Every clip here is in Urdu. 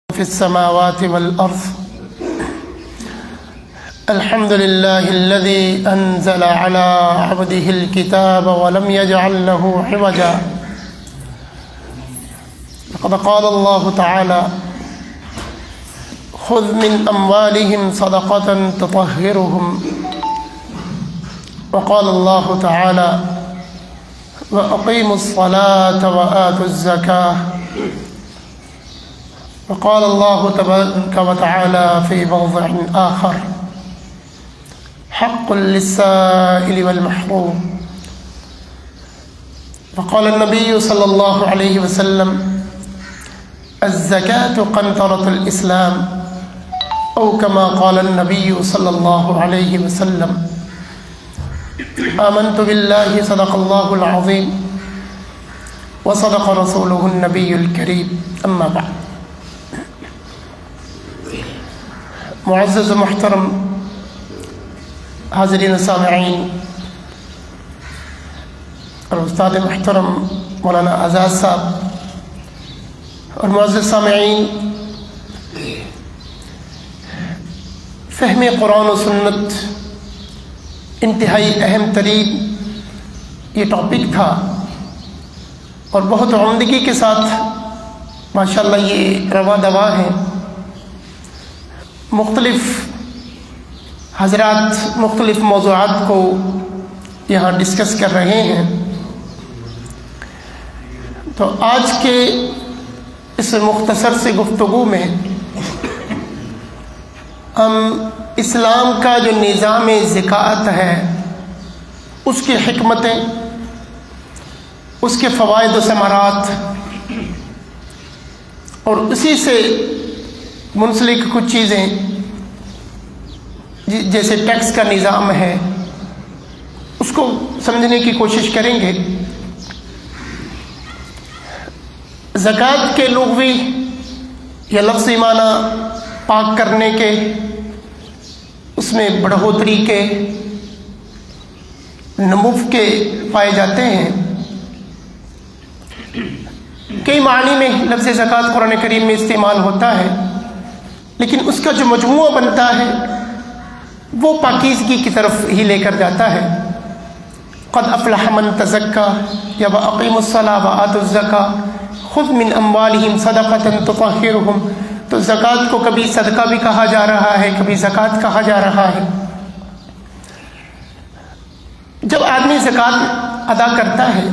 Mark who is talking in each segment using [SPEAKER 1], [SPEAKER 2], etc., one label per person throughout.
[SPEAKER 1] في السماوات والأرض. الحمد لله الذي أنزل على عبده الكتاب ولم يجعل له عوجا. لقد قال الله تعالى: خذ من أموالهم صدقة تطهرهم. وقال الله تعالى: وأقيموا الصلاة وآتوا الزكاة. وقال الله تبارك وتعالى في موضع آخر: حق للسائل والمحروم. وقال النبي صلى الله عليه وسلم: الزكاة قنطرة الإسلام، أو كما قال النبي صلى الله عليه وسلم. آمنت بالله صدق الله العظيم وصدق رسوله النبي الكريم. أما بعد، معزز و محترم حاضرین و سامعین اور استاد محترم مولانا اعزاز صاحب اور معزز سامعین، فہم قرآن و سنت انتہائی اہم ترین یہ ٹاپک تھا، اور بہت عمدگی کے ساتھ ماشاءاللہ یہ رواں دوا ہے۔ مختلف حضرات مختلف موضوعات کو یہاں ڈسکس کر رہے ہیں، تو آج کے اس مختصر سے گفتگو میں ہم اسلام کا جو نظام زکوٰۃ ہے اس کی حکمتیں، اس کے فوائد و ثمرات، اور اسی سے منسلک کچھ چیزیں جیسے ٹیکس کا نظام ہے اس کو سمجھنے کی کوشش کریں گے۔ زکوٰۃ کے لغوی یا لفظی معنی پاک کرنے کے، اس میں بڑھوتری کے، نمو کے پائے جاتے ہیں۔ کئی معنی میں لفظ زکوٰۃ قرآن کریم میں استعمال ہوتا ہے، لیکن اس کا جو مجموعہ بنتا ہے وہ پاکیزگی کی طرف ہی لے کر جاتا ہے۔ قد افلح من تزکا یا واقیموا الصلاۃ وآتوا الزکاۃ خذ من اموالہم صدقۃ تطہرہم، تو زکوٰۃ کو کبھی صدقہ بھی کہا جا رہا ہے، کبھی زکوٰۃ کہا جا رہا ہے۔ جب آدمی زکوٰۃ ادا کرتا ہے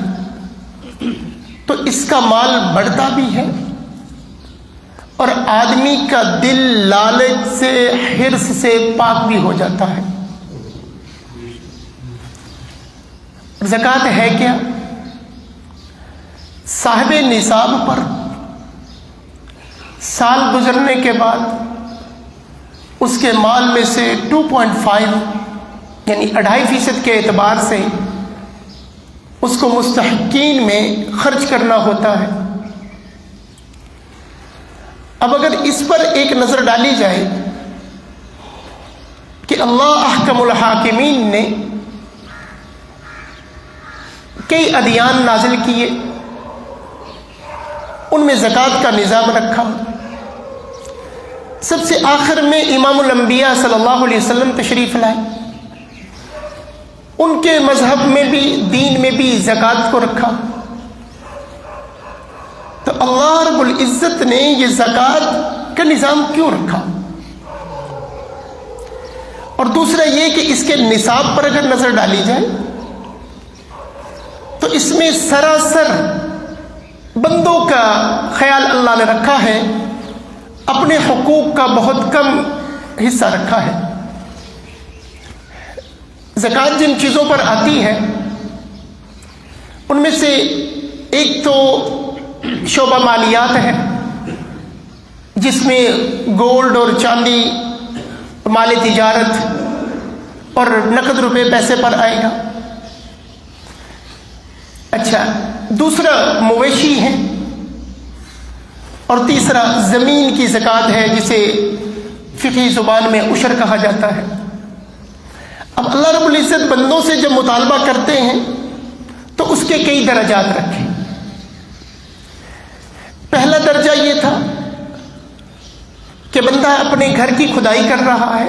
[SPEAKER 1] تو اس کا مال بڑھتا بھی ہے، اور آدمی کا دل لالچ سے، حرص سے پاک بھی ہو جاتا ہے۔ زکوٰۃ ہے کیا؟ صاحب نصاب پر سال گزرنے کے بعد اس کے مال میں سے 2.5 یعنی 2.5% کے اعتبار سے اس کو مستحقین میں خرچ کرنا ہوتا ہے۔ اب اگر اس پر ایک نظر ڈالی جائے کہ اللہ احکم الحاکمین نے کئی ادیان نازل کیے، ان میں زکوٰۃ کا نظام رکھا، سب سے آخر میں امام الانبیاء صلی اللہ علیہ وسلم تشریف لائے، ان کے مذہب میں بھی، دین میں بھی زکوٰۃ کو رکھا، تو اللہ رب العزت نے یہ زکوٰۃ کا نظام کیوں رکھا؟ اور دوسرا یہ کہ اس کے نصاب پر اگر نظر ڈالی جائے تو اس میں سراسر بندوں کا خیال اللہ نے رکھا ہے، اپنے حقوق کا بہت کم حصہ رکھا ہے۔ زکوٰۃ جن چیزوں پر آتی ہے ان میں سے ایک تو شعبہ مالیات ہے، جس میں گولڈ اور چاندی، مال تجارت اور نقد روپے پیسے پر آئے گا۔ اچھا، دوسرا مویشی ہے، اور تیسرا زمین کی زکوٰۃ ہے، جسے فقہی زبان میں عشر کہا جاتا ہے۔ اب اللہ رب العزت بندوں سے جب مطالبہ کرتے ہیں تو اس کے کئی درجات رکھے۔ پہلا درجہ یہ تھا کہ بندہ اپنے گھر کی کھدائی کر رہا ہے،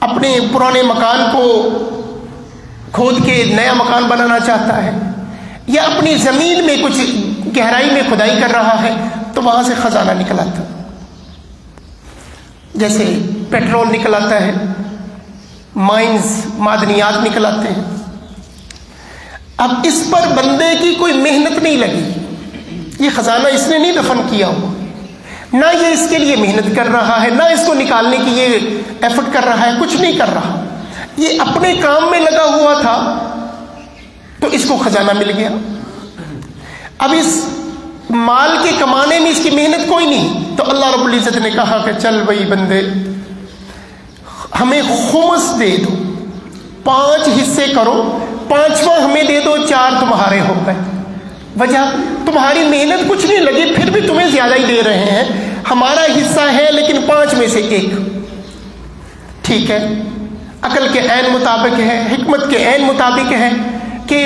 [SPEAKER 1] اپنے پرانے مکان کو کھود کے نیا مکان بنانا چاہتا ہے، یا اپنی زمین میں کچھ گہرائی میں کھدائی کر رہا ہے، تو وہاں سے خزانہ نکل آتا، جیسے پیٹرول نکل آتا ہے، مائنز معدنیات نکل آتے ہیں۔ اب اس پر بندے کی کوئی محنت نہیں لگی، یہ خزانہ اس نے نہیں دفن کیا ہوا، نہ یہ اس کے لیے محنت کر رہا ہے، نہ اس کو نکالنے کی یہ ایفرٹ کر رہا ہے، کچھ نہیں کر رہا، یہ اپنے کام میں لگا ہوا تھا تو اس کو خزانہ مل گیا۔ اب اس مال کے کمانے میں اس کی محنت کوئی نہیں، تو اللہ رب العزت نے کہا کہ چل بھائی بندے ہمیں خمس دے دو، 5 حصے کرو، 5واں ہمیں دے دو، 4 تمہارے ہو گئے۔ وجہ تمہاری محنت کچھ نہیں لگی، پھر بھی تمہیں زیادہ ہی دے رہے ہیں، ہمارا حصہ ہے لیکن 5 میں سے 1۔ ٹھیک ہے، عقل کے عین مطابق ہے، حکمت کے عین مطابق ہے کہ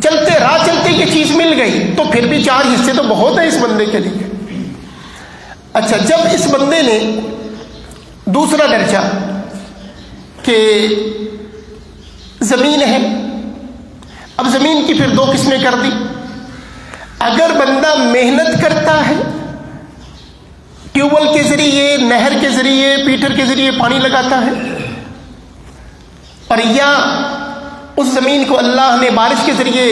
[SPEAKER 1] چلتے راہ چلتے یہ چیز مل گئی، تو پھر بھی 4 حصے تو بہت ہے اس بندے کے لیے۔ اچھا، جب اس بندے نے دوسرا درجہ کہ زمین ہے، اب زمین کی پھر 2 قسمیں کر دی۔ اگر بندہ محنت کرتا ہے، ٹیوب ویل کے ذریعے، نہر کے ذریعے، پیٹر کے ذریعے پانی لگاتا ہے، اور یا اس زمین کو اللہ نے بارش کے ذریعے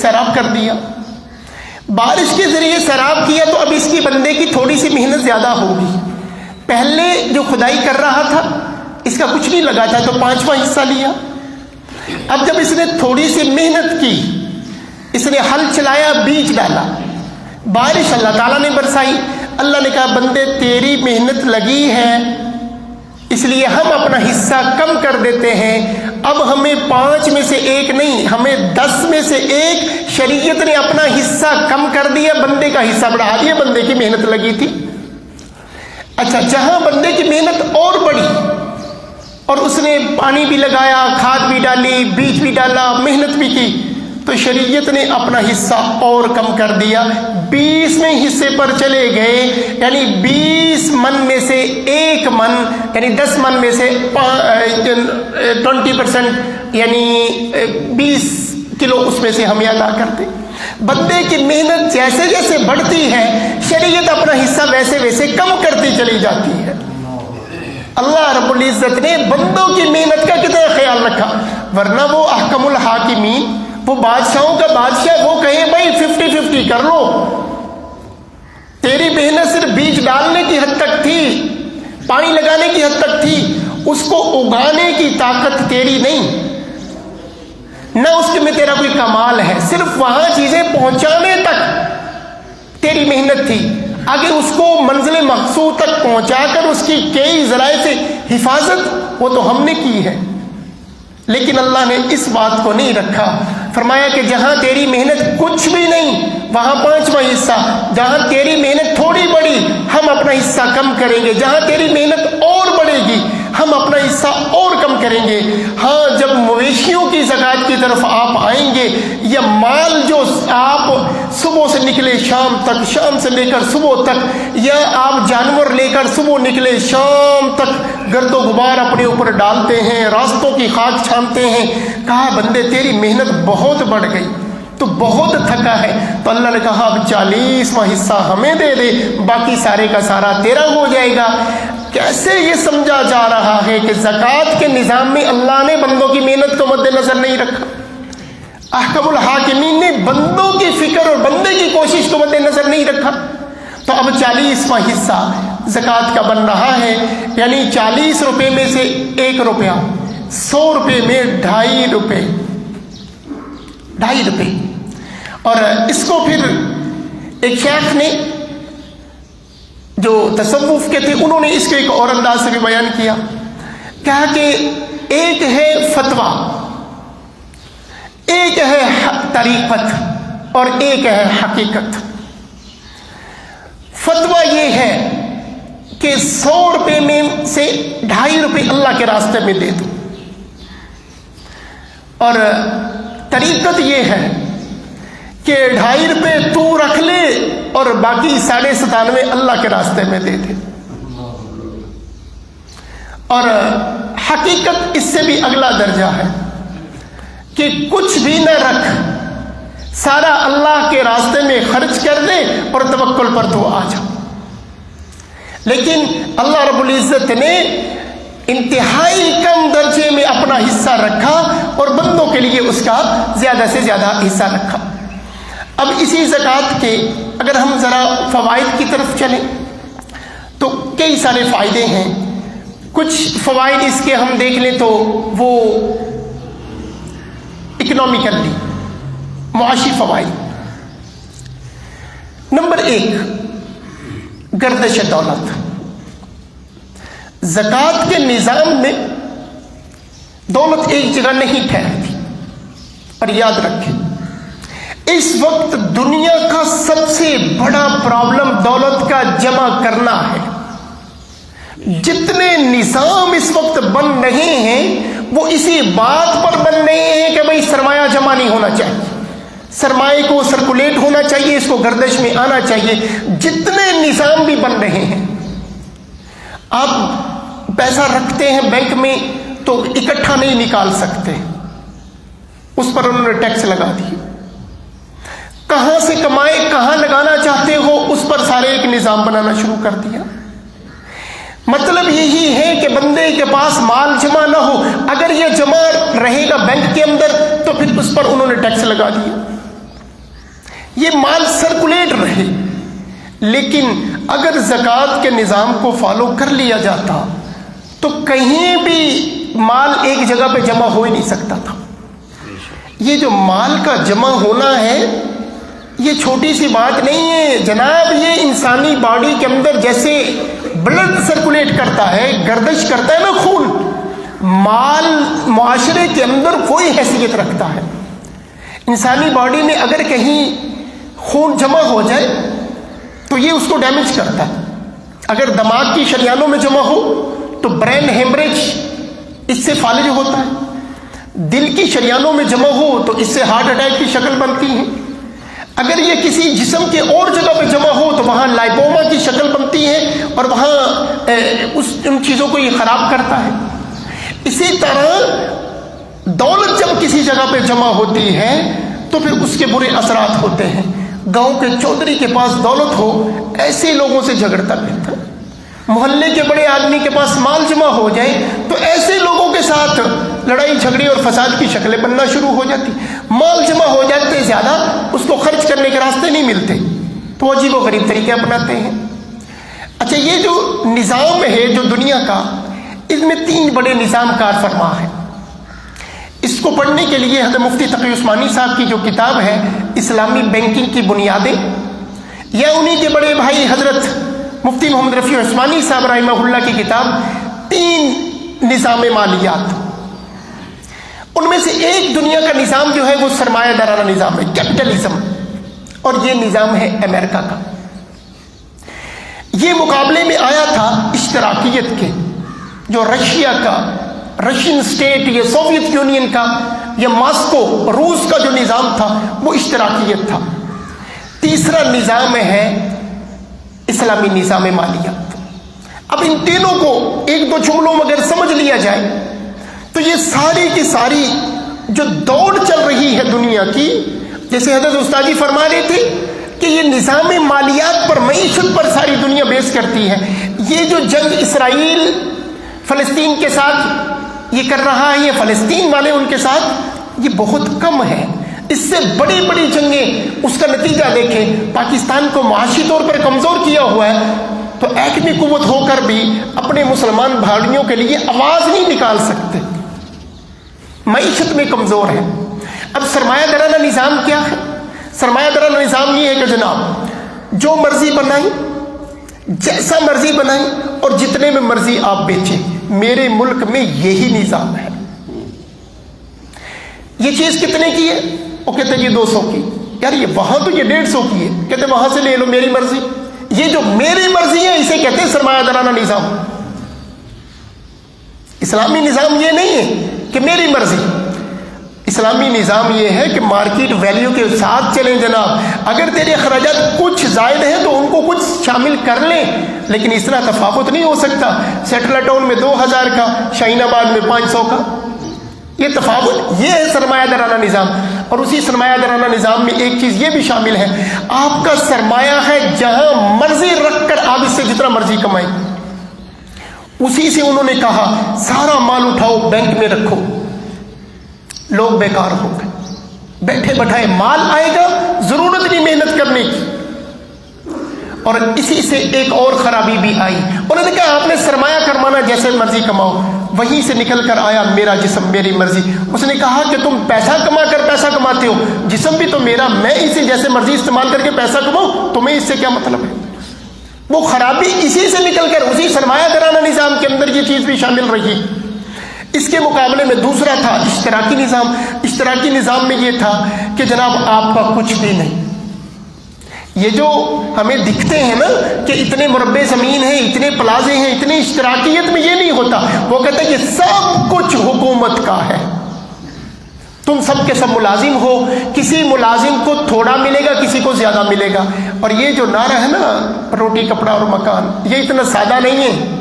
[SPEAKER 1] سیراب کر دیا، بارش کے ذریعے سیراب کیا، تو اب اس کی بندے کی تھوڑی سی محنت زیادہ ہوگی۔ پہلے جو کھدائی کر رہا تھا اس کا کچھ نہیں لگا تھا، تو 5واں حصہ لیا۔ اب جب اس نے تھوڑی سی محنت کی، اس نے ہل چلایا، بیج ڈالا، بارش اللہ تعالیٰ نے برسائی، اللہ نے کہا بندے تیری محنت لگی ہے اس لیے ہم اپنا حصہ کم کر دیتے ہیں، اب ہمیں 5 میں سے 1 نہیں، ہمیں 10 میں سے 1۔ شریعت نے اپنا حصہ کم کر دیا، بندے کا حصہ بڑھا دیا، بندے کی محنت لگی تھی۔ اچھا، جہاں بندے کی محنت اور بڑھی اور اس نے پانی بھی لگایا، کھاد بھی ڈالی، بیج بھی ڈالا، محنت بھی کی، تو شریعت نے اپنا حصہ اور کم کر دیا، 20ویں حصے پر چلے گئے، یعنی 20 من میں سے 1 من، یعنی 10 من میں سے 20%، یعنی 20 کلو اس میں سے ہمیں ادا کرتے۔ بندے کی محنت جیسے جیسے بڑھتی ہے، شریعت اپنا حصہ ویسے ویسے کم کرتی چلی جاتی ہے۔ اللہ رب العزت نے بندوں کی محنت کا کتنا خیال رکھا، ورنہ وہ احکم الحاکمین، وہ بادشاہوں کا بادشاہ، وہ کہے بھائی 50-50 کر لو، تیری محنت صرف بیج ڈالنے کی حد تک تھی، پانی لگانے کی حد تک تھی، اس کو اگانے کی طاقت تیری نہیں، نہ اس میں تیرا کوئی کمال ہے، صرف وہاں چیزیں پہنچانے تک تیری محنت تھی، آگے اس کو منزل مقصود تک پہنچا کر اس کی کئی ذرائع سے حفاظت وہ تو ہم نے کی ہے۔ لیکن اللہ نے اس بات کو نہیں رکھا، فرمایا کہ جہاں تیری محنت کچھ بھی نہیں وہاں 5واں حصہ، جہاں تیری محنت تھوڑی بڑی ہم اپنا حصہ کم کریں گے، جہاں تیری محنت اور بڑھے گی ہم اپنا حصہ اور کم کریں گے۔ ہاں، جب مویشیوں کی زکوٰۃ کی طرف آپ آئیں گے، یا مال جو آپ صبح سے نکلے شام تک، شام سے لے کر صبح تک، یا آپ جانور لے کر صبح نکلے شام تک گرد و غبار اپنے اوپر ڈالتے ہیں، راستوں کی خاک چھانتے ہیں، کہا بندے تیری محنت بہت بڑھ گئی، تو بہت تھکا ہے، تو اللہ نے کہا اب 40واں حصہ ہمیں دے دے، باقی سارے کا سارا تیرا ہو جائے گا۔ کیسے یہ سمجھا جا رہا ہے کہ زکوٰۃ کے نظام میں اللہ نے بندوں کی محنت کو مد نظر نہیں رکھا، احکم الحاکمین نے بندوں کی فکر اور بندے کی کوشش کو مد نظر نہیں رکھا۔ تو اب 40واں حصہ زکوٰۃ کا بن رہا ہے، یعنی 40 روپے میں سے 1 روپیہ، 100 روپے میں 2.5 روپے، 2.5 روپے۔ اور اس کو پھر ایک شیخ نے جو تصوف کے تھے انہوں نے اس کو ایک اور انداز سے بھی بیان کیا، کہا کہ ایک ہے فتویٰ، ایک ہے طریقت اور ایک ہے حقیقت۔ فتویٰ یہ ہے کہ 100 روپے میں سے 2.5 روپے اللہ کے راستے میں دے دو، اور طریقت یہ ہے کہ 2.5 روپے تو رکھ لے اور باقی 97.5 اللہ کے راستے میں دے دے. اور حقیقت اس سے بھی اگلا درجہ ہے کہ کچھ بھی نہ رکھ, سارا اللہ کے راستے میں خرچ کر دے اور توکل پر تو آ جا. لیکن اللہ رب العزت نے انتہائی کم درجے میں اپنا حصہ رکھا اور بندوں کے لیے اس کا زیادہ سے زیادہ حصہ رکھا. اب اسی زکوٰۃ کے اگر ہم ذرا فوائد کی طرف چلیں تو کئی سارے فائدے ہیں. کچھ فوائد اس کے ہم دیکھ لیں تو وہ اکنامیکلی معاشی فوائد. نمبر 1, گردش دولت. زکوٰۃ کے نظام میں دولت ایک جگہ نہیں ٹھہرتی. اور یاد رکھیں اس وقت دنیا کا سب سے بڑا پرابلم دولت کا جمع کرنا ہے. جتنے نظام اس وقت بن رہے ہیں وہ اسی بات پر بن رہے ہیں کہ بھئی سرمایہ جمع نہیں ہونا چاہیے, سرمایہ کو سرکولیٹ ہونا چاہیے, اس کو گردش میں آنا چاہیے. جتنے نظام بھی بن رہے ہیں, آپ پیسہ رکھتے ہیں بینک میں تو اکٹھا نہیں نکال سکتے, اس پر انہوں نے ٹیکس لگا دیے. کہاں سے کمائے کہاں لگانا چاہتے ہو اس پر سارے ایک نظام بنانا شروع کر دیا. مطلب یہی ہے کہ بندے کے پاس مال جمع نہ ہو, اگر یہ جمع رہے گا بینک کے اندر تو پھر اس پر انہوں نے ٹیکس لگا دیا. یہ مال سرکولیٹ رہے. لیکن اگر زکوٰۃ کے نظام کو فالو کر لیا جاتا تو کہیں بھی مال ایک جگہ پہ جمع ہو ہی نہیں سکتا تھا. یہ جو مال کا جمع ہونا ہے یہ چھوٹی سی بات نہیں ہے جناب. یہ انسانی باڈی کے اندر جیسے بلڈ سرکولیٹ کرتا ہے, گردش کرتا ہے نا خون, مال معاشرے کے اندر کوئی حیثیت رکھتا ہے. انسانی باڈی میں اگر کہیں خون جمع ہو جائے تو یہ اس کو ڈیمیج کرتا ہے. اگر دماغ کی شریانوں میں جمع ہو تو برین ہیمریج اس سے فالج ہوتا ہے. دل کی شریانوں میں جمع ہو تو اس سے ہارٹ اٹیک کی شکل بنتی ہے. اگر یہ کسی جسم کے اور جگہ پہ جمع ہو تو وہاں لائپوما کی شکل بنتی ہے اور وہاں ان چیزوں کو یہ خراب کرتا ہے. اسی طرح دولت جب کسی جگہ پہ جمع ہوتی ہے تو پھر اس کے برے اثرات ہوتے ہیں. گاؤں کے چودھری کے پاس دولت ہو ایسے لوگوں سے جھگڑتا رہتا. محلے کے بڑے آدمی کے پاس مال جمع ہو جائے تو ایسے لوگوں کے ساتھ لڑائی جھگڑے اور فساد کی شکلیں بننا شروع ہو جاتی. مال جمع ہو جاتے زیادہ, اس کو خرچ کرنے کے راستے نہیں ملتے تو وہ عجیب و غریب طریقے اپناتے ہیں. اچھا, یہ جو نظام ہے جو دنیا کا, اس میں 3 بڑے نظام کار فرما ہے. اس کو پڑھنے کے لیے حضرت مفتی تقی عثمانی صاحب کی جو کتاب ہے اسلامی بینکنگ کی بنیادیں, یا انہی کے بڑے بھائی حضرت مفتی محمد رفیع عثمانی صاحب رحمہ اللہ کی کتاب 3 نظام مالیات. ان میں سے ایک دنیا کا نظام جو ہے وہ سرمایہ دارانہ نظام ہے, کیپٹلزم, اور یہ نظام ہے امریکہ کا. یہ مقابلے میں آیا تھا اشتراکیت کے, جو رشیا کا, رشین اسٹیٹ, یہ سوویت یونین کا, یہ ماسکو روس کا جو نظام تھا وہ اشتراکیت تھا. تیسرا نظام ہے اسلامی نظام مالیات. اب ان تینوں کو 1-2 جملوں میں اگر سمجھ لیا جائے تو یہ ساری کی ساری جو دوڑ چل رہی ہے دنیا کی, جیسے حضرت استاد جی فرما رہے تھے کہ یہ نظام مالیات پر, معیشت پر ساری دنیا بیس کرتی ہے. یہ جو جنگ اسرائیل فلسطین کے ساتھ یہ کر رہا ہے, یہ فلسطین والے ان کے ساتھ, یہ بہت کم ہے. اس سے بڑی بڑی جنگیں, اس کا نتیجہ دیکھیں. پاکستان کو معاشی طور پر کمزور کیا ہوا ہے تو ایٹمی قوت ہو کر بھی اپنے مسلمان بھائیوں کے لیے آواز نہیں نکال سکتے, معیشت میں کمزور ہے. اب سرمایہ دارانہ نظام کیا ہے؟ سرمایہ دارانہ نظام یہ ہے کہ جناب جو مرضی بنائیں, جیسا مرضی بنائیں اور جتنے میں مرضی آپ بیچیں. میرے ملک میں یہی نظام ہے. یہ چیز کتنے کی ہے؟ وہ کہتے ہیں یہ 200 کی. یار یہ وہاں تو یہ 150 کی ہے. کہتے ہیں وہاں سے لے لو, میری مرضی. یہ جو میری مرضی ہے اسے کہتے ہیں سرمایہ دارانہ نظام. اسلامی نظام یہ نہیں ہے کہ میری مرضی. اسلامی نظام یہ ہے کہ مارکیٹ ویلیو کے ساتھ چلیں جناب. اگر تیرے اخراجات کچھ زائد ہیں تو ان کو کچھ شامل کر لیں، لیکن اس طرح تفاوت نہیں ہو سکتا. سیٹلر ٹاؤن میں 2000 کا، شاہین آباد میں 500 کا، یہ تفاوت. یہ ہے سرمایہ دارانہ نظام. اور اسی سرمایہ دارانہ نظام میں ایک چیز یہ بھی شامل ہے، آپ کا سرمایہ ہے جہاں مرضی رکھ کر آپ اس سے جتنا مرضی کمائیں. اسی سے انہوں نے کہا سارا مال اٹھاؤ بینک میں رکھو. لوگ بیکار ہو گئے، بیٹھے بٹھائے مال آئے گا، ضرورت نہیں محنت کرنے کی. اور اسی سے ایک اور خرابی بھی آئی. انہوں نے کہا آپ نے سرمایہ کروانا جیسے مرضی کماؤ. وہیں سے نکل کر آیا میرا جسم میری مرضی. اس نے کہا کہ تم پیسہ کما کر پیسہ کماتے ہو، جسم بھی تو میرا، میں اسے جیسے مرضی استعمال کر کے پیسہ کماؤں، تمہیں اس سے کیا مطلب ہے. وہ خرابی اسی سے نکل کر اسی سرمایہ دارانہ نظام کے اندر یہ چیز بھی شامل رہی. اس کے مقابلے میں دوسرا تھا اشتراکی نظام. اشتراکی نظام میں یہ تھا کہ جناب آپ کا کچھ بھی نہیں. یہ جو ہمیں دکھتے ہیں نا کہ اتنے مربع زمین ہیں، اتنے پلازے ہیں، اتنے اشتراکیت میں یہ نہیں ہوتا. وہ کہتے ہیں کہ سب کچھ حکومت کا ہے، تم سب کے سب ملازم ہو. کسی ملازم کو تھوڑا ملے گا، کسی کو زیادہ ملے گا. اور یہ جو نعرہ ہے نا روٹی کپڑا اور مکان، یہ اتنا سادہ نہیں ہے،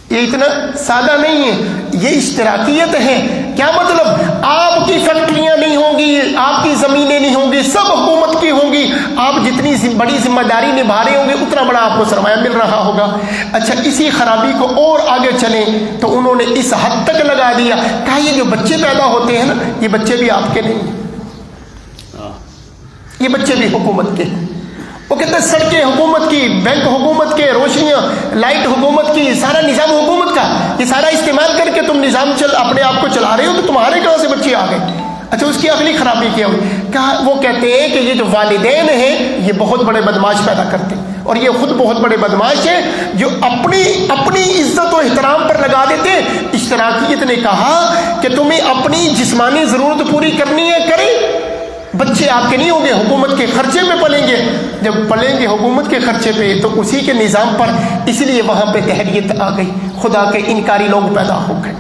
[SPEAKER 1] یہ اتنا سادہ نہیں ہے، یہ اشتراکیت ہے. کیا مطلب؟ آپ کی فیکٹریاں نہیں ہوں گی، آپ کی زمینیں نہیں ہوں گی، سب حکومت کی ہوں گی. آپ جتنی بڑی ذمہ داری نبھا رہے ہوں گے اتنا بڑا آپ کو سرمایہ مل رہا ہوگا. اچھا، اسی خرابی کو اور آگے چلیں تو انہوں نے اس حد تک لگا دیا، کہا یہ جو بچے پیدا ہوتے ہیں نا، یہ بچے بھی آپ کے نہیں ہیں، یہ بچے بھی حکومت کے ہیں. وہ کہتے ہیں سڑکیں حکومت کی، بینک حکومت کے، روشنیاں لائٹ حکومت کی، سارا نظام حکومت کا. یہ سارا استعمال کر کے تم نظام اپنے آپ کو چلا رہے ہو، تو تمہارے کہاں سے بچے آ گئے؟ اچھا، اس کی اگلی خرابی کیا ہوئی؟ کہا وہ کہتے ہیں کہ یہ جو والدین ہیں یہ بہت بڑے بدماش پیدا کرتے ہیں، اور یہ خود بہت بڑے بدماش ہیں جو اپنی عزت و احترام پر لگا دیتے ہیں. اشتراکیت نے کہا کہ تمہیں اپنی جسمانی ضرورت پوری کرنی ہے، کریں. بچے آپ کے نہیں ہوں گے، حکومت کے خرچے میں پلیں گے. جب پلیں گے حکومت کے خرچے پہ تو اسی کے نظام پر، اس لیے وہاں پہ تحریت آ گئی، خدا کے انکاری لوگ پیدا ہو گئے.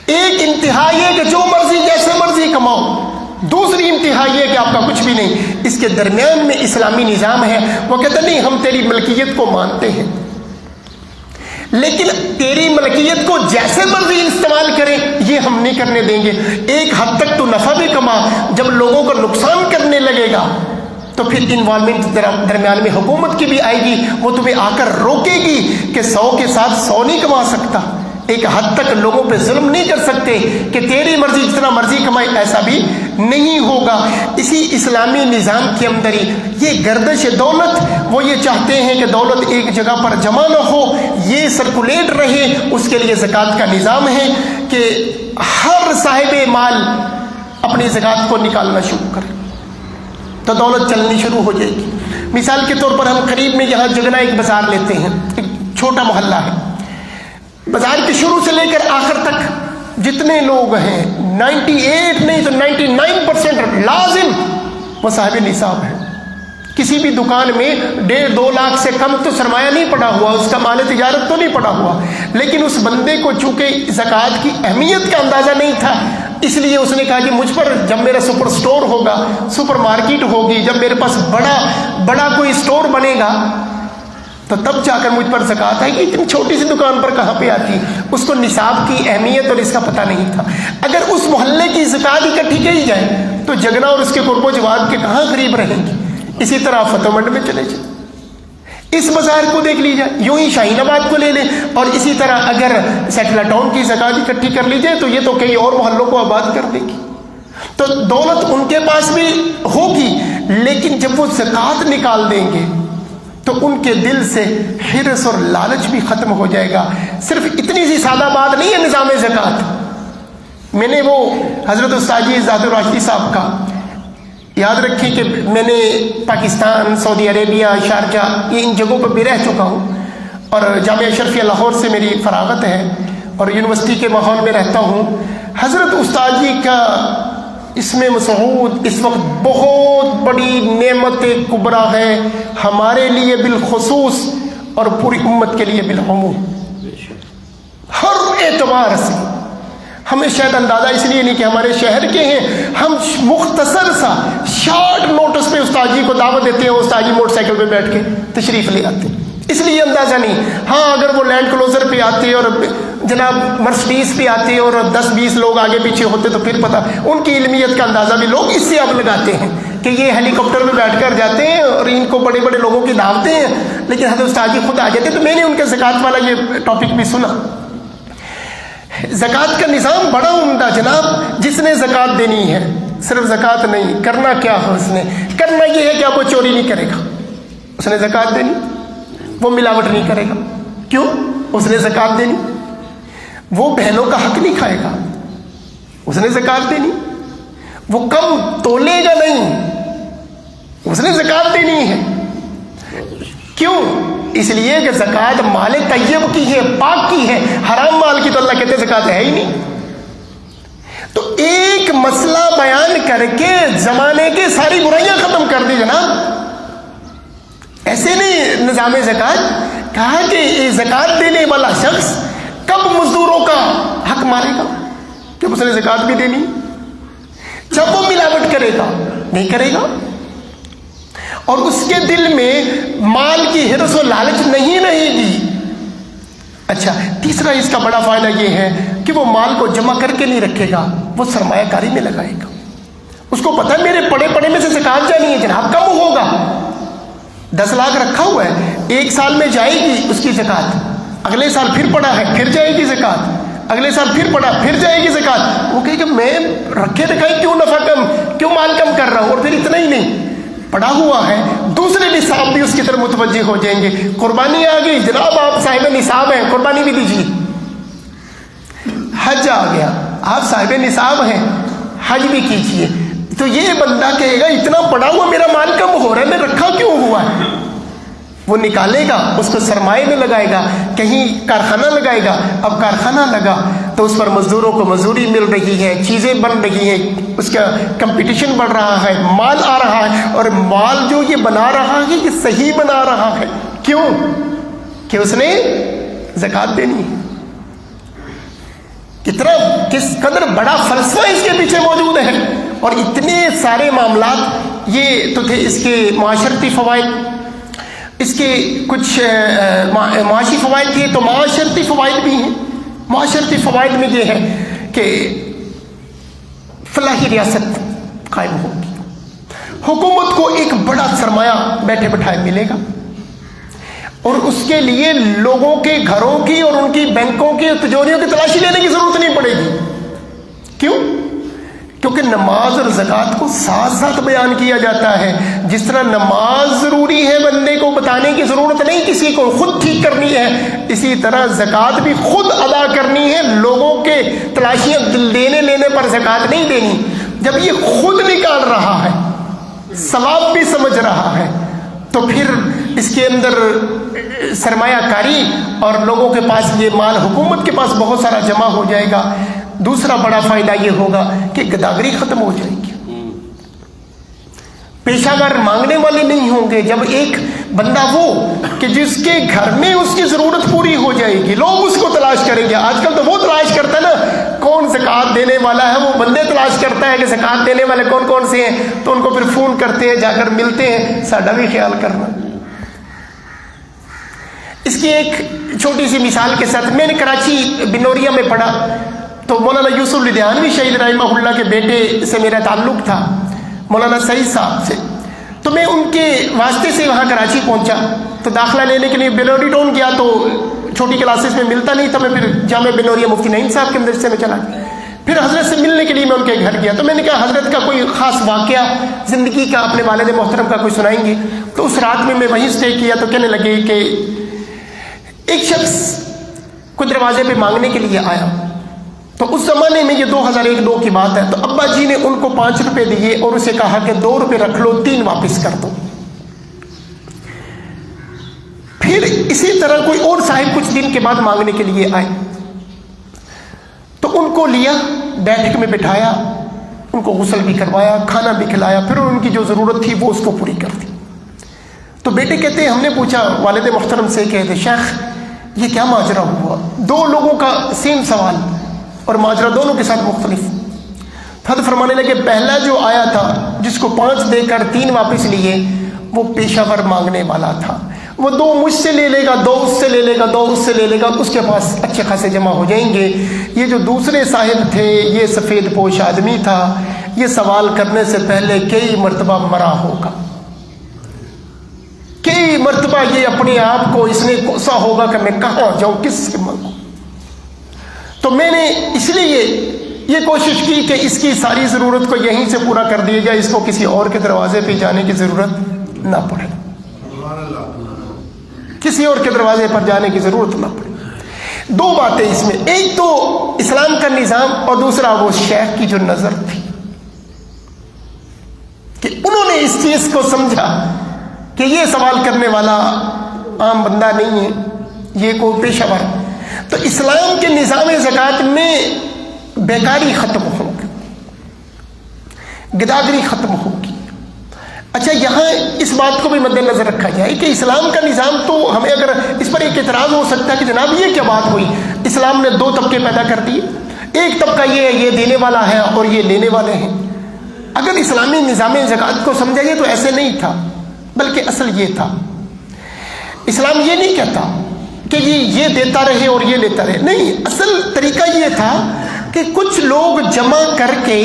[SPEAKER 1] ایک انتہا یہ کہ جو مرضی جیسے مرضی کماؤ، دوسری انتہا یہ کہ آپ کا کچھ بھی نہیں. اس کے درمیان میں اسلامی نظام ہے. وہ کہتے نہیں ہم تیری ملکیت کو مانتے ہیں، لیکن تیری ملکیت کو جیسے مرضی استعمال کریں یہ ہم نہیں کرنے دیں گے. ایک حد تک تو نفع بھی کما، جب لوگوں کو نقصان کرنے لگے گا تو پھر انوالومنٹ درمیان میں حکومت کی بھی آئے گی. وہ تمہیں آ کر روکے گی کہ 100 کے ساتھ 100 نہیں کما سکتا. ایک حد تک لوگوں پہ ظلم نہیں کر سکتے کہ تیری مرضی جتنا مرضی کمائے، ایسا بھی نہیں ہوگا. اسی اسلامی نظام کے اندر ہی یہ گردش دولت، وہ یہ چاہتے ہیں کہ دولت ایک جگہ پر جمع نہ ہو، یہ سرکولیٹ رہے. اس کے لیے زکوٰۃ کا نظام ہے کہ ہر صاحب مال اپنی زکوٰۃ کو نکالنا شروع کرے تو دولت چلنی شروع ہو جائے گی. مثال کے طور پر ہم قریب میں یہاں جگنا ایک بازار لیتے ہیں، ایک چھوٹا محلہ ہے. بازار کے شروع سے لے کر آخر تک جتنے لوگ ہیں 98 نہیں تو 99% لازم وہ صاحب نصاب ہے. کسی بھی دکان میں 1.5-2 لاکھ سے کم تو سرمایہ نہیں پڑا ہوا، اس کا مال تجارت تو نہیں پڑا ہوا. لیکن اس بندے کو چونکہ زکوٰۃ کی اہمیت کا اندازہ نہیں تھا، اس لیے اس نے کہا کہ مجھ پر جب میرا سپر سٹور ہوگا، سپر مارکیٹ ہوگی، جب میرے پاس بڑا کوئی سٹور بنے گا تو تب جا کر مجھ پر زکوٰۃ آئے گی. اتنی چھوٹی سی دکان پر کہاں پہ آتی؟ اس کو نصاب کی اہمیت اور اس کا پتہ نہیں تھا. اگر اس محلے کی زکوٰۃ اکٹھی کی جائے تو جگنا اور اس کے قرب و جوار کے کہاں غریب رہیں گے. اسی طرح فتح منڈ میں چلے جائیں، اس بازار کو دیکھ لی جائے، یوں ہی شاہین آباد کو لے لیں، اور اسی طرح اگر سیٹلر ٹاؤن کی زکوٰۃ اکٹھی کر لی جائے تو یہ تو کئی اور محلوں کو آباد کر دے گی. تو دولت ان کے پاس بھی ہوگی، لیکن جب وہ زکوٰۃ نکال دیں گے تو ان کے دل سے حرص اور لالچ بھی ختم ہو جائے گا. صرف اتنی سی سادہ بات نہیں ہے نظام زکوٰۃ. میں نے وہ حضرت استاد جی زاہد راشدی صاحب کا یاد رکھیں کہ میں نے پاکستان، سعودی عربیہ، شارجہ، یہ ان جگہوں پر بھی رہ چکا ہوں، اور جامعہ اشرفیہ لاہور سے میری فراغت ہے اور یونیورسٹی کے ماحول میں رہتا ہوں. حضرت استاد جی کا اس میں مسعود اس وقت بہت بڑی نعمت کبریٰ ہے ہمارے لیے بالخصوص اور پوری امت کے لیے بالعموم. ہر اعتبار سے ہمیں شاید اندازہ اس لیے نہیں کہ ہمارے شہر کے ہیں، ہم مختصر سا شارٹ نوٹس پہ استاد جی کو دعوت دیتے ہیں، استاد جی موٹر سائیکل پہ بیٹھ کے تشریف لے آتے ہیں، اس لیے اندازہ نہیں۔ ہاں اگر وہ لینڈ کلوزر پہ آتے اور جناب مرسڈیز پہ آتے اور 10-20 لوگ آگے پیچھے ہوتے تو پھر پتہ، ان کی علمیت کا اندازہ بھی لوگ اس سے اب لگاتے ہیں کہ یہ ہیلی کاپٹر میں بیٹھ کر جاتے ہیں اور ان کو بڑے بڑے لوگوں کی دعوتیں ہیں، لیکن حضرت استاد جی خود آ جاتے۔ تو میں نے ان کے زکوٰۃ والا یہ ٹاپک بھی سنا۔ زکوٰۃ کا نظام بڑا عمدہ جناب، جس نے زکوٰۃ دینی ہے، صرف زکوٰۃ نہیں کرنا، کیا ہے اس نے کرنا یہ ہے کہ آپ وہ چوری نہیں کرے گا، اس نے زکوٰۃ دینی، وہ ملاوٹ نہیں کرے گا، کیوں؟ اس نے زکوٰۃ دینی۔ وہ بہنوں کا حق نہیں کھائے گا، اس نے زکوٰۃ دینی۔ وہ کم تولے گا نہیں، اس نے زکوٰۃ دینی ہے، کیوں؟ اس لیے کہ زکوٰۃ مال طیب کی ہے، پاک کی ہے، حرام مال کی تو اللہ کہتے زکوٰۃ ہے ہی نہیں۔ تو ایک مسئلہ بیان کر کے زمانے کی ساری برائیاں ختم کر دی جناب۔ ایسے نہیں نظام زکوٰۃ کہا کہ زکوٰۃ دینے والا شخص کب مزدوروں کا حق مارے گا؟ جب اس نے زکوٰۃ بھی دینی، جب وہ ملاوٹ کرے گا نہیں کرے گا، اور اس کے دل میں مال کی ہرس و لالچ نہیں رہے گی۔ اچھا، تیسرا اس کا بڑا فائدہ یہ ہے کہ وہ مال کو جمع کر کے نہیں رکھے گا، وہ سرمایہ کاری میں لگائے گا۔ اس کو پتہ ہے میرے پڑے میں سے زکوٰۃ جانی ہے جناب، کم ہوگا، 10 لاکھ رکھا ہوا ہے، 1 سال میں جائے گی اس کی زکوٰۃ، اگلے سال پھر پڑا ہے پھر جائے گی زکوٰۃ، اگلے سال پھر پڑا پھر جائے گی زکوٰۃ۔ وہ کہے کہ میں رکھے رکھائی کیوں نفع کم، کیوں مال کم کر رہا ہوں، اور پھر اتنا ہی نہیں پڑا ہوا ہے، دوسرے نصاب بھی اس کی طرف متوجہ ہو جائیں گے۔ قربانی آ گئی جناب، آپ صاحب نصاب ہیں، قربانی بھی دیجیے۔ حج آ گیا، آپ صاحب نصاب ہیں، حج بھی کیجیے۔ تو یہ بندہ کہے گا اتنا پڑا ہوا میرا مال کم ہو رہا ہے، میں رکھا کیوں ہوا ہے؟ وہ نکالے گا، اس کو سرمایہ میں لگائے گا، کہیں کارخانہ لگائے گا۔ اب کارخانہ لگا تو اس پر مزدوروں کو مزدوری مل رہی ہے، چیزیں بن رہی ہیں، اس کا کمپٹیشن بڑھ رہا ہے، مال آ رہا ہے، اور مال جو یہ بنا رہا ہے یہ صحیح بنا رہا ہے، کیوں؟ کہ اس نے زکوٰۃ دینی ہے۔ کس قدر بڑا فلسفہ اس کے پیچھے موجود ہے، اور اتنے سارے معاملات یہ تو تھے۔ اس کے معاشرتی فوائد، اس کے کچھ معاشی فوائد تھے، تو معاشرتی فوائد بھی ہیں۔ معاشرتی فوائد میں یہ ہے کہ فلاحی ریاست قائم ہوگی، حکومت کو ایک بڑا سرمایہ بیٹھے بٹھائے ملے گا، اور اس کے لیے لوگوں کے گھروں کی اور ان کی بینکوں کی تجوریوں کی تلاشی لینے کی ضرورت نہیں پڑے گی۔ کیوں؟ کیونکہ نماز اور زکوٰۃ کو ساتھ ساتھ بیان کیا جاتا ہے۔ جس طرح نماز ضروری ہے، بندے کو بتانے کی ضرورت نہیں کسی کو، خود ٹھیک کرنی ہے، اسی طرح زکوٰۃ بھی خود ادا کرنی ہے، لوگوں کے تلاشیاں دینے لینے پر زکوٰۃ نہیں دینی۔ جب یہ خود نکال رہا ہے، ثواب بھی سمجھ رہا ہے، تو پھر اس کے اندر سرمایہ کاری اور لوگوں کے پاس یہ مال حکومت کے پاس بہت سارا جمع ہو جائے گا۔ دوسرا بڑا فائدہ یہ ہوگا کہ گداگری ختم ہو جائے گی، پیشہ ور مانگنے والے نہیں ہوں گے۔ جب ایک بندہ وہ کہ جس کے گھر میں اس کی ضرورت پوری ہو جائے گی، لوگ اس کو تلاش کریں گے۔ آج کل تو وہ تلاش کرتا ہے نا، کون زکوٰۃ دینے والا ہے، وہ بندے تلاش کرتا ہے کہ زکوٰۃ دینے والے کون کون سے ہیں، تو ان کو پھر فون کرتے ہیں، جا کر ملتے ہیں۔ ساڈا بھی خیال کرنا۔ اس کی ایک چھوٹی سی مثال کے ساتھ، میں نے کراچی بنوریا میں پڑھا، تو مولانا یوسف لدھیانوی شہید رحمہ اللہ کے بیٹے سے میرا تعلق تھا، مولانا سعید صاحب سے۔ تو میں ان کے واسطے سے وہاں کراچی پہنچا، تو داخلہ لینے کے لیے بلوری ٹاؤن گیا، تو چھوٹی کلاسز میں ملتا نہیں تھا، میں پھر جامعہ بنوریا مفتی نعیم صاحب کے مدرسے میں چلا گیا۔ پھر حضرت سے ملنے کے لیے میں ان کے گھر گیا، تو میں نے کہا حضرت کا کوئی خاص واقعہ زندگی کا، اپنے والد محترم کا کوئی سنائیں گے؟ تو اس رات میں وہیں اسٹے کیا، تو کہنے لگے کہ ایک شخص کوئی دروازے پہ مانگنے کے لیے آیا، تو اس زمانے میں یہ 2001-2 کی بات ہے، تو ابا جی نے ان کو 5 روپے دیے اور اسے کہا کہ 2 روپے رکھ لو، 3 واپس کر دو۔ پھر اسی طرح کوئی اور صاحب کچھ دن کے بعد مانگنے کے لیے آئے، تو ان کو لیا، بیٹھک میں بٹھایا، ان کو غسل بھی کروایا، کھانا بھی کھلایا، پھر ان کی جو ضرورت تھی وہ اس کو پوری کر دی۔ تو بیٹے کہتے ہیں ہم نے پوچھا والد محترم سے، کہتے شیخ یہ کیا ماجرا ہوا؟ 2 لوگوں کا سیم سوال، اور ماجرا دونوں کے ساتھ مختلف. حضرت فرمانے لگے پہلا جو آیا تھا جس کو 5 دے کر 3 واپس لیے وہ پیشہ ور مانگنے والا تھا. وہ 2 مجھ سے لے لے گا، 2 اس سے لے لے گا، 2 اس سے لے لے گا، اس کے پاس اچھے خاصے جمع ہو جائیں گے. یہ جو دوسرے صاحب تھے یہ سفید پوش آدمی تھا، یہ سوال کرنے سے پہلے کئی مرتبہ مرا ہوگا، کئی مرتبہ یہ اپنے آپ کو اس نے کوسا ہوگا کہ میں کہاں جاؤں، کس سے مانگوں. تو میں نے اس لیے یہ کوشش کی کہ اس کی ساری ضرورت کو یہیں سے پورا کر دیا جائے، اس کو کسی اور کے دروازے پہ جانے کی ضرورت نہ پڑے، کسی اور کے دروازے پر جانے کی ضرورت نہ پڑے. 2 باتیں اس میں، ایک تو اسلام کا نظام اور دوسرا وہ شیخ کی جو نظر تھی کہ انہوں نے اس چیز کو سمجھا کہ یہ سوال کرنے والا عام بندہ نہیں ہے، یہ کوئی پیشہ ور. تو اسلام کے نظام زکوٰۃ میں بیکاری ختم ہوگی، گداگری ختم ہوگی. اچھا یہاں اس بات کو بھی مد نظر رکھا جائے کہ اسلام کا نظام تو ہمیں اگر اس پر ایک اعتراض ہو سکتا ہے کہ جناب یہ کیا بات ہوئی، اسلام نے 2 طبقے پیدا کر دیے، ایک طبقہ یہ دینے والا ہے اور یہ لینے والے ہیں. اگر اسلامی نظام زکوٰۃ کو سمجھا جائے تو ایسے نہیں تھا، بلکہ اصل یہ تھا. اسلام یہ نہیں کہتا کہ یہ دیتا رہے اور یہ لیتا رہے، نہیں، اصل طریقہ یہ تھا کہ کچھ لوگ جمع کر کے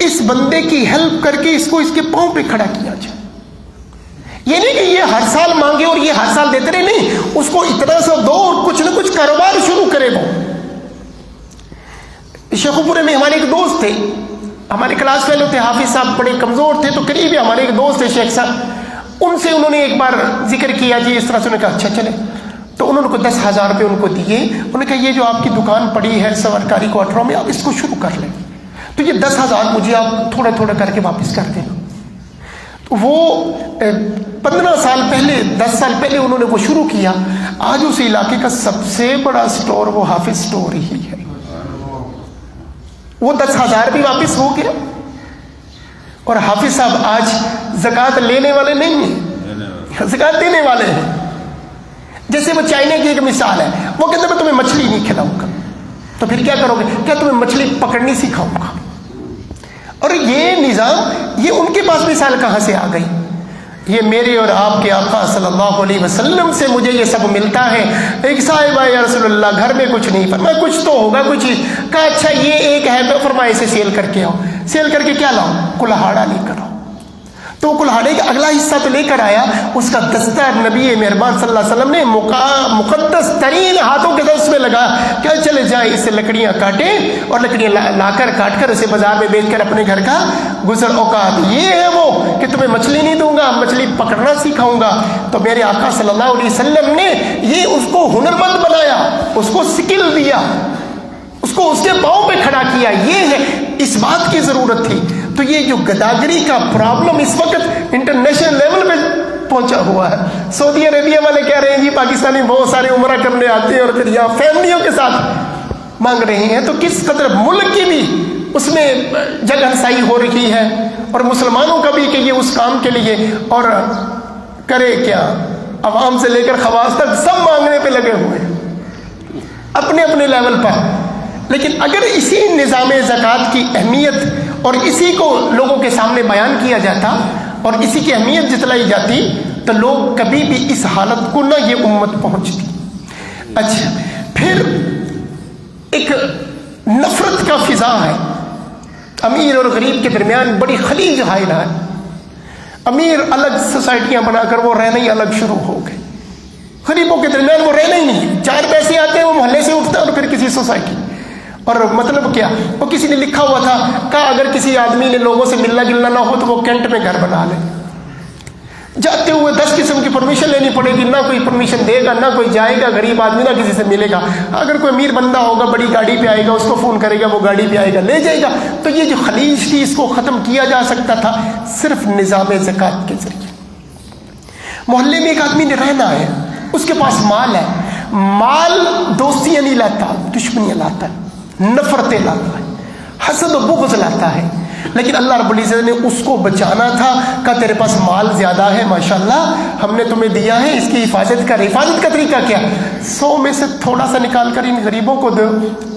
[SPEAKER 1] اس بندے کی ہیلپ کر کے اس کو اس کے پاؤں پہ کھڑا کیا جائے. یہ نہیں کہ یہ ہر سال مانگے اور یہ ہر سال دیتے رہے، نہیں، اس کو اتنا سا دو اور کچھ نہ کچھ کاروبار شروع کرے. وہ شیخو پورے میں ہمارے ایک دوست تھے، ہمارے کلاس فیلو تھے، حافظ صاحب بڑے کمزور تھے، تو قریب ہی ہمارے ایک دوست تھے شیخ صاحب، ان سے انہوں نے ایک بار ذکر کیا جی اس طرح سے. انہوں نے کہا اچھا چلے، تو انہوں نے کو 10,000 روپے ان کو دیے. انہوں نے کہا یہ جو آپ کی دکان پڑی ہے سورکاری کوارٹروں میں، آپ اس کو شروع کر لیں، تو یہ 10,000 مجھے آپ تھوڑا تھوڑا کر کے واپس کر دینا. وہ 15 سال پہلے 10 سال پہلے انہوں نے وہ شروع کیا. آج اس علاقے کا سب سے بڑا سٹور وہ حافظ سٹور ہی ہے. وہ 10,000 بھی واپس ہو گیا، اور حافظ صاحب آج زکوٰۃ لینے والے نہیں ہیں، زکوٰۃ دینے والے ہیں. جیسے وہ چائنا کی ایک مثال ہے، وہ کہتے ہیں میں تمہیں مچھلی نہیں کھلاؤں گا، تو پھر کیا کرو گے؟ کیا تمہیں مچھلی پکڑنی سکھاؤں گا. اور یہ نظام، یہ ان کے پاس مثال کہاں سے آ گئی؟ یہ میرے اور آپ کے آقا صلی اللہ علیہ وسلم سے مجھے یہ سب ملتا ہے. ایک صاحب آئے یا رسول اللہ گھر میں کچھ نہیں، فرمایا کچھ تو ہوگا کوئی چیز. کہا اچھا یہ ایک ہے، تو فرمایا اسے سیل کر کے آؤ. سیل کر کے کیا لاؤ؟ کلہاڑا لے کر آؤ. تو کلہاڑے کا اگلا حصہ تو لے کر آیا، اس کا دستہ نبی مہربان صلی اللہ علیہ وسلم نے مقدس ترین ہاتھوں کے دست میں لگا کہ چلے جائے اس سے لکڑیاں کاٹے، اور لکڑیاں لا کر کاٹ کر اسے بازار میں بیچ کر اپنے گھر کا گزر اوقات. یہ ہے وہ کہ تمہیں مچھلی نہیں دوں گا، مچھلی پکڑنا سکھاؤں گا. تو میرے آقا صلی اللہ علیہ وسلم نے یہ اس کو ہنرمند بنایا، اس کو سکل دیا، اس کو اس کے پاؤں پہ کھڑا کیا. یہ ہے، اس بات کی ضرورت تھی. تو یہ جو گداگری کا پرابلم اس وقت انٹرنیشنل لیول پہ پہنچا ہوا ہے. سعودی عربیہ والے کہہ رہے ہیں جی پاکستانی بہت سارے عمرہ کرنے آتے ہیں اور پھر یہاں فیملیوں کے ساتھ مانگ رہے ہیں. تو کس قدر ملک کی بھی اس میں جگہ ہنسائی ہو رہی ہے، اور مسلمانوں کا بھی کہ یہ اس کام کے لیے، اور کرے کیا، عوام سے لے کر خواص تک سب مانگنے پہ لگے ہوئے ہیں اپنے اپنے لیول پر. لیکن اگر اسی نظام زکوٰۃ کی اہمیت اور اسی کو لوگوں کے سامنے بیان کیا جاتا اور اسی کی اہمیت جتلائی جاتی، تو لوگ کبھی بھی اس حالت کو نہ یہ امت پہنچتی. اچھا، پھر ایک نفرت کا فضا ہے، امیر اور غریب کے درمیان بڑی خلیج حائل ہے. امیر الگ سوسائٹیاں بنا کر وہ رہنا ہی الگ شروع ہو گئے، غریبوں کے درمیان وہ رہنا ہی نہیں. 4 پیسے آتے ہیں وہ محلے سے اٹھتا ہے اور پھر کسی سوسائٹی. اور مطلب کیا، وہ کسی نے لکھا ہوا تھا، کہا اگر کسی آدمی نے لوگوں سے ملنا گلنا نہ ہو تو وہ کینٹ میں گھر بنا لے. جاتے ہوئے 10 قسم کی پرمیشن لینی پڑے گی، نہ کوئی پرمیشن دے گا، نہ کوئی جائے گا غریب آدمی، نہ کسی سے ملے گا. اگر کوئی امیر بندہ ہوگا بڑی گاڑی پہ آئے گا، اس کو فون کرے گا، وہ گاڑی پہ آئے گا، لے جائے گا. تو یہ جو خلیج تھی اس کو ختم کیا جا سکتا تھا صرف نظام زکوٰۃ کے ذریعے. محلے میں ایک آدمی نے رہنا ہے، اس کے پاس مال ہے، مال دوستیاں نہیں لاتا، دشمنیاں لاتا ہے، نفرتیں لاتا ہے، حسد و بغض لاتا ہے. لیکن اللہ رب العزت نے اس کو بچانا تھا، کہا تیرے پاس مال زیادہ ہے ماشاءاللہ، ہم نے تمہیں دیا ہے، اس کی حفاظت کر۔ حفاظت کا طریقہ کیا؟ 100 میں سے تھوڑا سا نکال کر ان غریبوں کو دو،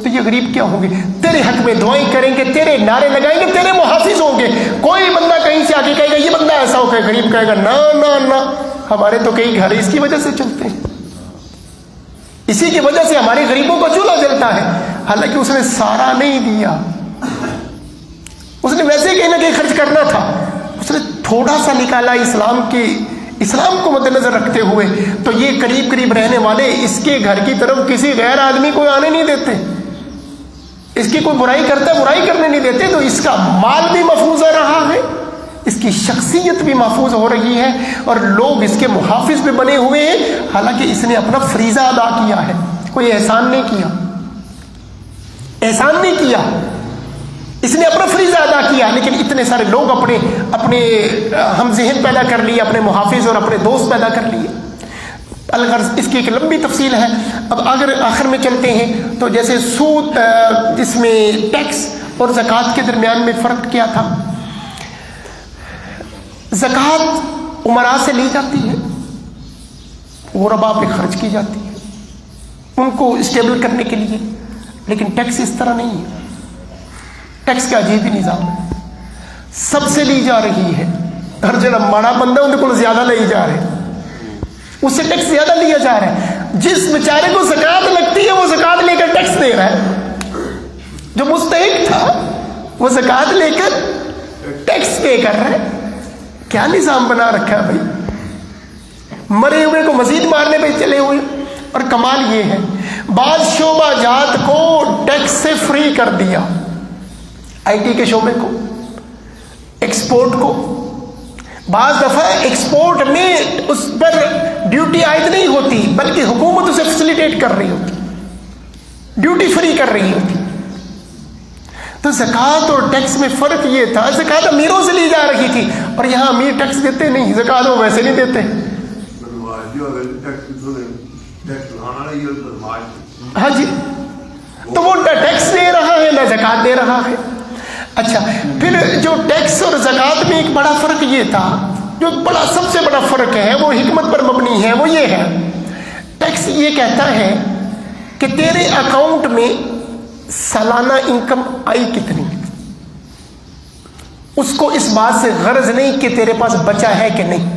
[SPEAKER 1] تو یہ غریب کیا ہوں گے؟ تیرے حق میں دعائیں کریں گے، تیرے نعرے لگائیں گے، تیرے محافظ ہوں گے۔ کوئی بندہ کہیں سے آ کے کہے گا یہ بندہ ایسا ہو گیا، غریب کہے گا نا نا نا، ہمارے تو کئی گھر اس کی وجہ سے چلتے ہیں، اسی کی وجہ سے ہمارے غریبوں کا چولہا جلتا ہے۔ حالانکہ اس نے سارا نہیں دیا، اس نے ویسے کہیں نہ کہیں خرچ کرنا تھا، اس نے تھوڑا سا نکالا اسلام کو مد نظر رکھتے ہوئے۔ تو یہ قریب قریب رہنے والے اس کے گھر کی طرف کسی غیر آدمی کو آنے نہیں دیتے، اس کی کوئی برائی کرتا ہے برائی کرنے نہیں دیتے، تو اس کا مال بھی محفوظ رہا ہے، اس کی شخصیت بھی محفوظ ہو رہی ہے، اور لوگ اس کے محافظ بھی بنے ہوئے ہیں۔ حالانکہ اس نے اپنا فریضہ ادا کیا ہے، کوئی احسان نہیں کیا، احسان نہیں کیا، اس نے اپنا فریضہ ادا کیا۔ لیکن اتنے سارے لوگ اپنے ہم ذہن پیدا کر لیے، اپنے محافظ اور اپنے دوست پیدا کر لیے۔ الغرض اس کی ایک لمبی تفصیل ہے۔ اب اگر آخر میں چلتے ہیں تو جیسے سود، جس میں ٹیکس اور زکوٰۃ کے درمیان میں فرق کیا تھا؟ زکوٰۃ امراء سے لی جاتی ہے، غرباء پہ خرچ کی جاتی ہے ان کو اسٹیبل کرنے کے لیے، لیکن ٹیکس اس طرح نہیں ہے۔ ٹیکس کا عجیب ہی نظام ہے، سب سے لی جا رہی ہے، ہر جڑا ماڑا بندہ ان کو زیادہ لے جا رہے ہیں، اس سے ٹیکس زیادہ لیا جا رہا ہے۔ جس بیچارے کو زکوٰۃ لگتی ہے وہ زکوٰۃ لے کر ٹیکس دے رہا ہے، جو مستحق تھا وہ زکوٰۃ لے کر ٹیکس پے کر رہا ہے۔ کیا نظام بنا رکھا ہے بھائی، مرے ہوئے کو مزید مارنے پہ چلے ہوئے۔ اور کمال یہ ہے بعض شعبہ جات کو ٹیکس سے فری کر دیا، آئی ٹی کے شعبے کو، ایکسپورٹ کو۔ بعض دفعہ ایکسپورٹ میں اس پر ڈیوٹی عائد نہیں ہوتی، بلکہ حکومت اسے فیسیلیٹیٹ کر رہی ہوتی، ڈیوٹی فری کر رہی ہوتی۔ تو زکوٰۃ اور ٹیکس میں فرق یہ تھا، زکوٰۃ امیروں سے لی جا رہی تھی، اور یہاں امیر ٹیکس دیتے نہیں، زکوٰۃ وہ ویسے نہیں دیتے۔ ہاں جی، تو وہ نہ ٹیکس دے رہا ہے نہ زکوٰۃ دے رہا ہے۔ اچھا، پھر جو ٹیکس اور زکوٰۃ میں ایک بڑا فرق یہ تھا، جو سب سے بڑا فرق ہے وہ حکمت پر مبنی ہے، وہ یہ ہے ٹیکس یہ کہتا ہے کہ تیرے اکاؤنٹ میں سالانہ انکم آئی کتنی، اس کو اس بات سے غرض نہیں کہ تیرے پاس بچا ہے کہ نہیں،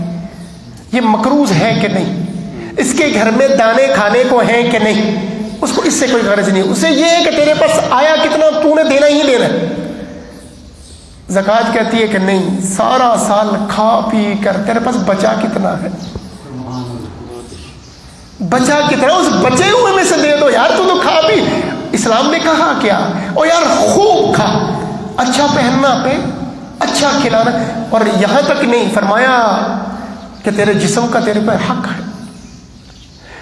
[SPEAKER 1] یہ مقروض ہے کہ نہیں، اس کے گھر میں دانے کھانے کو ہیں کہ نہیں، اس کو اس سے کوئی غرض نہیں، اسے یہ ہے کہ تیرے پاس آیا کتنا تو نے دینا ہی دینا۔ زکوٰۃ کہتی ہے کہ نہیں، سارا سال کھا پی کر تیرے پاس بچا کتنا ہے، بچا کتنا، اس بچے ہوئے میں سے دے دو یار، تو کھا پی۔ اسلام نے کہا کیا؟ او یار خوب کھا، اچھا پہننا پہ، اچھا کھلانا، اور یہاں تک نہیں فرمایا کہ تیرے جسم کا تیرے پہ حق ہے۔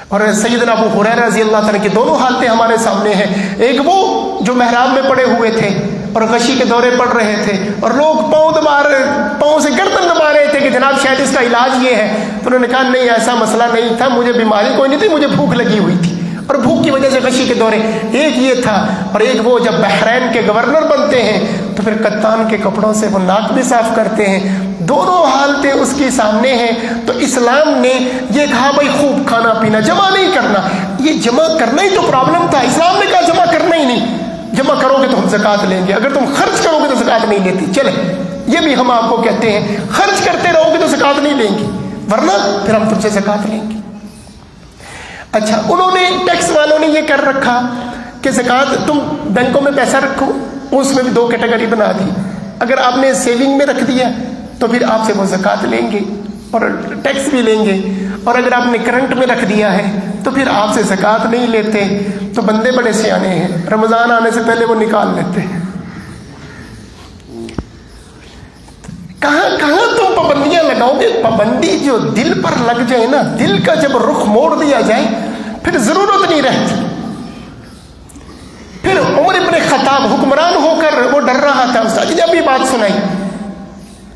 [SPEAKER 1] اور سیدنا ابو ہریرہ رضی اللہ تعالیٰ کی دونوں حالتیں ہمارے سامنے ہیں، ایک وہ جو محراب میں پڑے ہوئے تھے اور غشی کے دورے پڑ رہے تھے، اور لوگ پاؤں سے گردن دبا رہے تھے کہ جناب شاید اس کا علاج یہ ہے، تو انہوں نے کہا نہیں ایسا مسئلہ نہیں تھا، مجھے بیماری کوئی نہیں تھی، مجھے بھوک لگی ہوئی تھی، اور بھوک کی وجہ سے غشی کے دورے۔ ایک یہ تھا، اور ایک وہ جب بحرین کے گورنر بنتے ہیں تو پھر کپتان کے کپڑوں سے وہ ناک بھی صاف کرتے ہیں۔ دونوں حالتیں اس کے سامنے ہیں، تو اسلام نے یہ کہا بھائی خوب کھانا پینا، جمع نہیں کرنا۔ یہ جمع کرنا ہی تو پرابلم تھا، اسلام نے کہا جمع کرنا ہی نہیں، جمع کرو گے تو ہم زکوٰۃ لیں گے، اگر تم خرچ کرو گے تو زکوٰۃ نہیں لیتی۔ چلے یہ بھی ہم آپ کو کہتے ہیں خرچ کرتے رہو گے تو زکوٰۃ نہیں لیں گے، ورنہ پھر ہم تم سے زکوٰۃ لیں گے۔ اچھا، انہوں نے ٹیکس والوں نے یہ کر رکھا کہ زکوٰۃ تم بینکوں میں پیسہ رکھو، اس میں بھی 2 کیٹیگری بنا دی، اگر آپ نے سیونگ میں رکھ دیا تو پھر آپ سے وہ زکوٰۃ لیں گے اور ٹیکس بھی لیں گے، اور اگر آپ نے کرنٹ میں رکھ دیا ہے تو پھر آپ سے زکوٰۃ نہیں لیتے۔ تو بندے بڑے سیانے ہیں، رمضان آنے سے پہلے وہ نکال لیتے ہیں۔ کہاں کہاں تم پابندیاں لگاؤ گے؟ پابندی جو دل پر لگ جائے نا، دل کا جب رخ موڑ دیا جائے پھر ضرورت نہیں رہتی۔ پھر عمر ابن خطاب حکمران ہو کر وہ ڈر رہا تھا، استاد جب یہ بات سنائی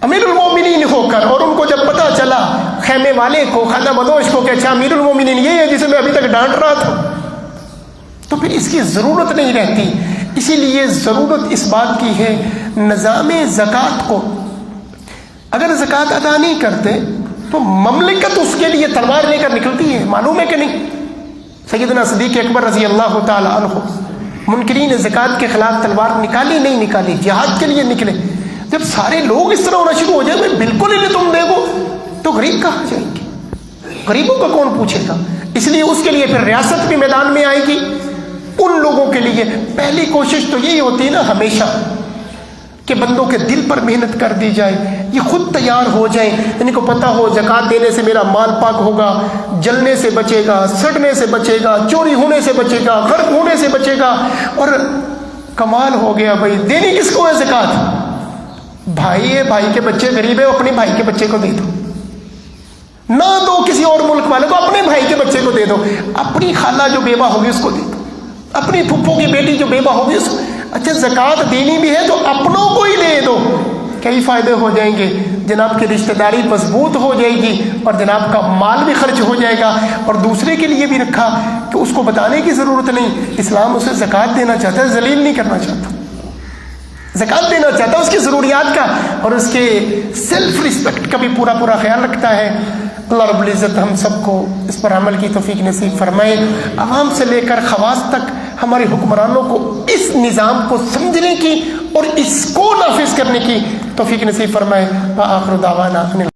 [SPEAKER 1] امیر المومنین ہو کر، اور ان کو جب پتا چلا خیمے والے کو، خانہ بدوش کو کہ اچھا امیر المومنین یہ ہے جسے میں ابھی تک ڈانٹ رہا تھا، تو پھر اس کی ضرورت نہیں رہتی۔ اسی لیے ضرورت اس بات کی ہے نظام زکوٰۃ کو اگر زکوٰۃ ادا نہیں کرتے تو مملکت اس کے لیے تلوار لے کر نکلتی ہے، معلوم ہے کہ نہیں؟ سیدنا صدیق اکبر رضی اللہ تعالی عنہ منکرین زکوٰۃ کے خلاف تلوار نکالی نہیں نکالی، جہاد کے لیے نکلے۔ جب سارے لوگ اس طرح ہونا شروع ہو جائے میں بالکل ہی نہیں تم دے گو تو غریب کہاں جائیں گے؟ غریبوں کا کون پوچھے گا؟ اس لیے اس کے لیے پھر ریاست بھی میدان میں آئے گی۔ ان لوگوں کے لیے پہلی کوشش تو یہی ہوتی ہے نا ہمیشہ کہ بندوں کے دل پر محنت کر دی جائے، یہ خود تیار ہو جائیں، ان کو پتہ ہو زکوٰۃ دینے سے میرا مال پاک ہوگا، جلنے سے بچے گا، سڑنے سے بچے گا، چوری ہونے سے بچے گا، غرق ہونے سے بچے گا۔ اور کمال ہو گیا بھائی، دینی کس کو ہے زکوٰۃ؟ بھائی ہے، بھائی کے بچے غریب ہے، اپنے بھائی کے بچے کو دے دو، نہ دو کسی اور ملک والے کو، اپنے بھائی کے بچے کو دے دو، اپنی خالہ جو بیوہ ہوگی اس کو دے دو، اپنی پھپھو کی بیٹی جو بیوہ ہوگی اس کو۔ اچھا زکوٰۃ دینی بھی ہے تو اپنوں کو ہی دے دو، کئی فائدے ہو جائیں گے، جناب کی رشتہ داری مضبوط ہو جائے گی اور جناب کا مال بھی خرچ ہو جائے گا۔ اور دوسرے کے لیے بھی رکھا کہ اس کو بتانے کی ضرورت نہیں، اسلام اسے زکوٰۃ دینا چاہتا ہے، ذلیل نہیں کرنا چاہتا، زکوٰۃ دینا چاہتا ہے، اس کی ضروریات کا اور اس کے سیلف رسپیکٹ کا بھی پورا پورا خیال رکھتا ہے۔ اللہ رب العزت ہم سب کو اس پر عمل کی توفیق نصیب فرمائے، عوام سے لے کر خواص تک ہمارے حکمرانوں کو اس نظام کو سمجھنے کی اور اس کو نافذ کرنے کی توفیق نصیب فرمائے۔ وآخر دعوانا